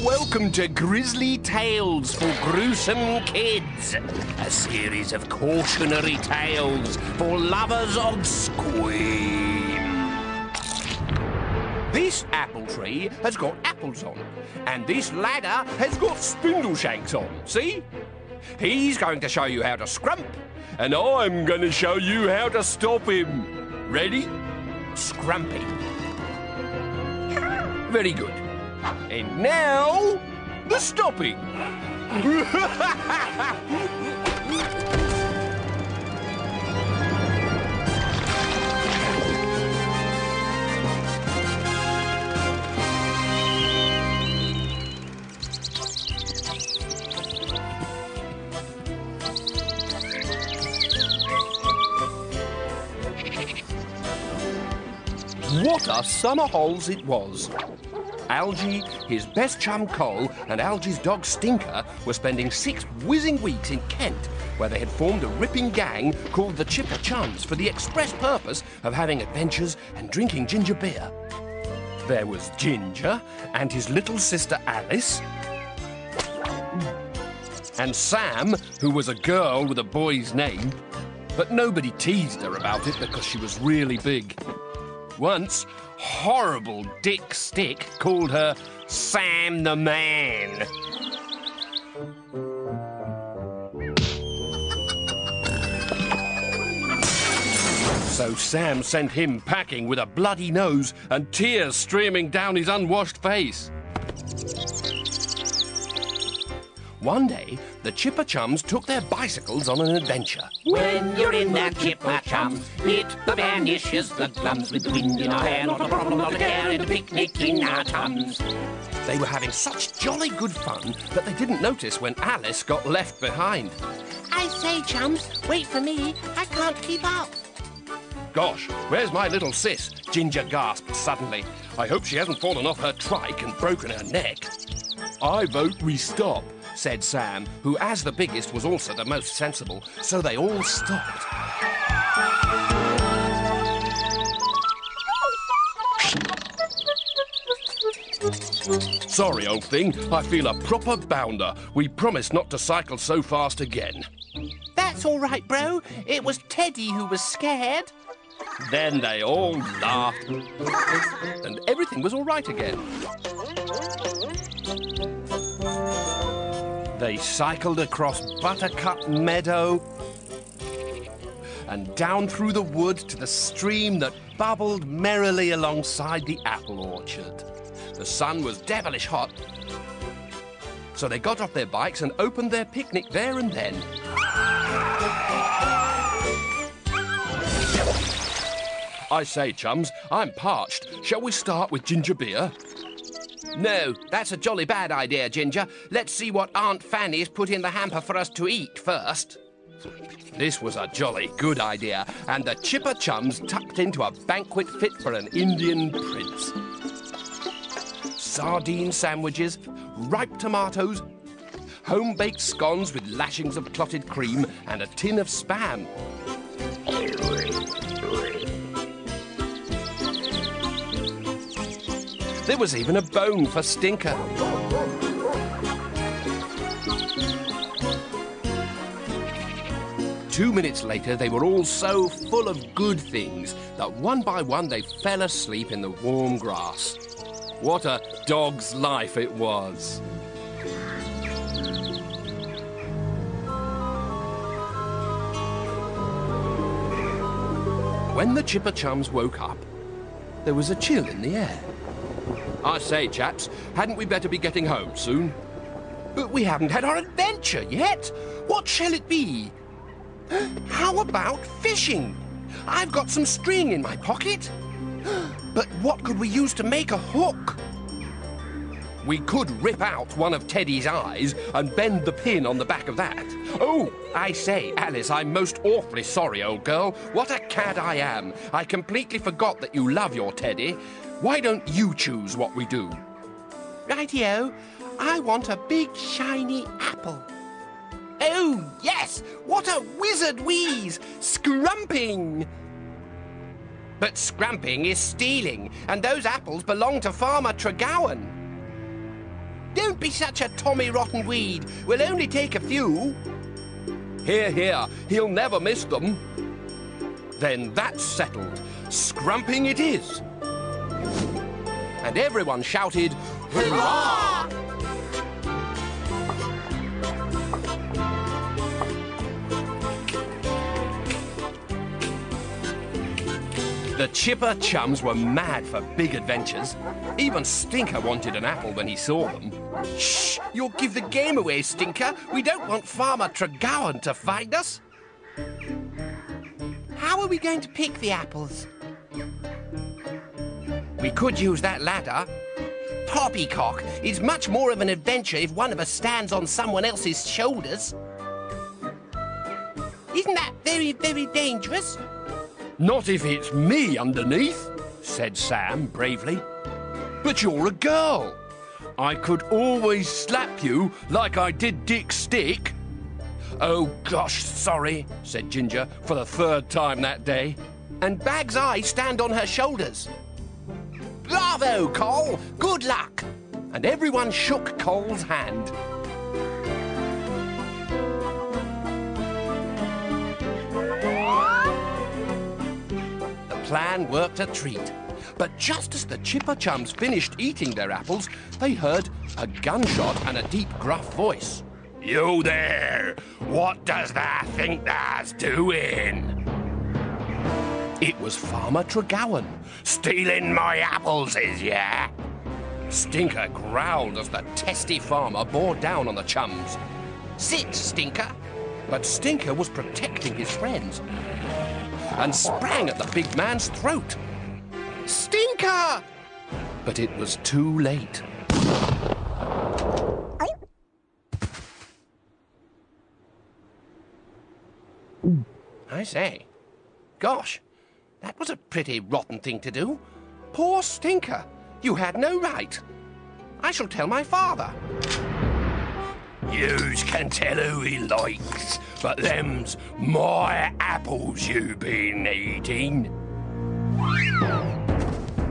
welcome to Grizzly Tales for Gruesome Kids, a series of cautionary tales for lovers of scream. This apple tree has got apples on, and this ladder has got spindle shanks on, see? He's going to show you how to scrump, and I'm going to show you how to stop him. Ready? Scrumping. Very good. And now, the stopping. What a summer holes it was. Algy, his best chum Cole, and Algy's dog Stinker were spending 6 whizzing weeks in Kent, where they had formed a ripping gang called the Chipper Chums for the express purpose of having adventures and drinking ginger beer. There was Ginger and his little sister Alice, and Sam, who was a girl with a boy's name, but nobody teased her about it because she was really big. Once, horrible Dick Stick called her Sam the Man. So Sam sent him packing with a bloody nose and tears streaming down his unwashed face. One day, the Chipper Chums took their bicycles on an adventure. When you're in that Chipper Chums, it vanishes the glums with the wind in our hair, not a problem, not a care, and a picnic in our tums. They were having such jolly good fun that they didn't notice when Alice got left behind. I say, chums, wait for me. I can't keep up. Gosh, where's my little sis? Ginger gasped suddenly. I hope she hasn't fallen off her trike and broken her neck. I vote we stop, said Sam, who, as the biggest, was also the most sensible, so they all stopped. Sorry, old thing, I feel a proper bounder. We promised not to cycle so fast again. That's all right, bro. It was Teddy who was scared. Then they all laughed, and everything was all right again. They cycled across Buttercup Meadow and down through the wood to the stream that bubbled merrily alongside the apple orchard. The sun was devilish hot, so they got off their bikes and opened their picnic there and then. I say, chums, I'm parched. Shall we start with ginger beer? No, that's a jolly bad idea, Ginger. Let's see what Aunt Fanny's put in the hamper for us to eat first. This was a jolly good idea, and the Chipper Chums tucked into a banquet fit for an Indian prince. Sardine sandwiches, ripe tomatoes, home-baked scones with lashings of clotted cream, and a tin of Spam. There was even a bone for Stinker. Two minutes later, they were all so full of good things that one by one they fell asleep in the warm grass. What a dog's life it was. When the Chipper Chums woke up, there was a chill in the air. I say, chaps, hadn't we better be getting home soon? But we haven't had our adventure yet. What shall it be? How about fishing? I've got some string in my pocket. But what could we use to make a hook? We could rip out one of Teddy's eyes and bend the pin on the back of that. Oh, I say, Alice, I'm most awfully sorry, old girl. What a cad I am. I completely forgot that you love your Teddy. Why don't you choose what we do? Rightio. I want a big, shiny apple. Oh, yes! What a wizard wheeze! Scrumping! But scrumping is stealing, and those apples belong to Farmer Tregowan. Don't be such a Tommy rotten weed. We'll only take a few. Here, here, he'll never miss them. Then that's settled. Scrumping it is. And everyone shouted, Hurrah! The Chipper chums were mad for big adventures. Even Stinker wanted an apple when he saw them. Shh! You'll give the game away, Stinker. We don't want Farmer Tregowan to find us. How are we going to pick the apples? We could use that ladder. Poppycock, it's much more of an adventure if one of us stands on someone else's shoulders. Isn't that very, very dangerous? Not if it's me underneath, said Sam bravely. But you're a girl. I could always slap you like I did Dick Stick. Oh, gosh, sorry, said Ginger for the third time that day. And Bag's Eye stand on her shoulders. Bravo, Cole! Good luck! And everyone shook Cole's hand. The plan worked a treat. But just as the Chipper chums finished eating their apples, they heard a gunshot and a deep, gruff voice. You there! What does thou think thou's doing? It was Farmer Tregowan. Stealing my apples, is ya? Stinker growled as the testy farmer bore down on the chums. Sit, Stinker. But Stinker was protecting his friends and sprang at the big man's throat. Stinker! But it was too late. I say, gosh, that was a pretty rotten thing to do. Poor Stinker. You had no right. I shall tell my father. Yous can tell who he likes, but them's my apples you been eating.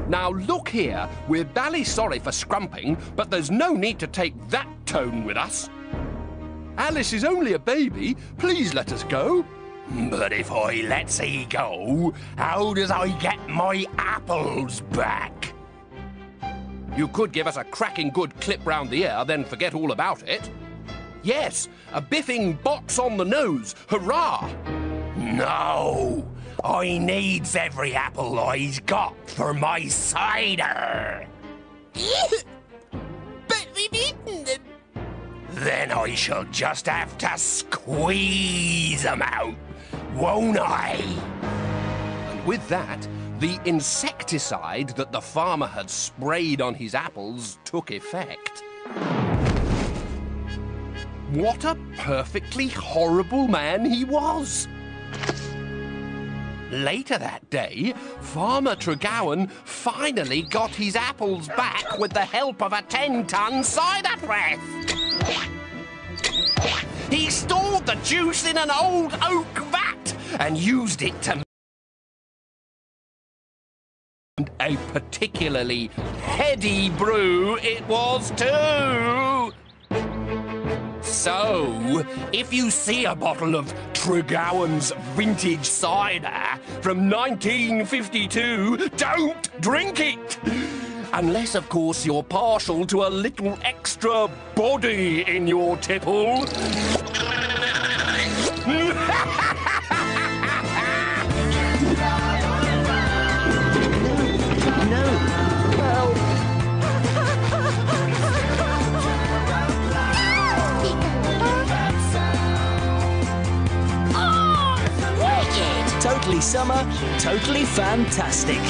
Now look here, we're bally sorry for scrumping, but there's no need to take that tone with us. Alice is only a baby. Please let us go. But if I lets he go, how does I get my apples back? You could give us a cracking good clip round the ear, then forget all about it. Yes, a biffing box on the nose. Hurrah! No, I needs every apple I's got for my cider. But we've eaten them. Then I shall just have to squeeze 'em out, won't I? And with that, the insecticide that the farmer had sprayed on his apples took effect. What a perfectly horrible man he was! Later that day, Farmer Tregowan finally got his apples back with the help of a 10-ton cider press. He stored the juice in an old oak vat and used it to make a particularly heady brew it was too. So, if you see a bottle of Tregowan's vintage cider from 1952, don't drink it! Unless, of course, you're partial to a little extra body in your tipple. Totally summer, totally fantastic.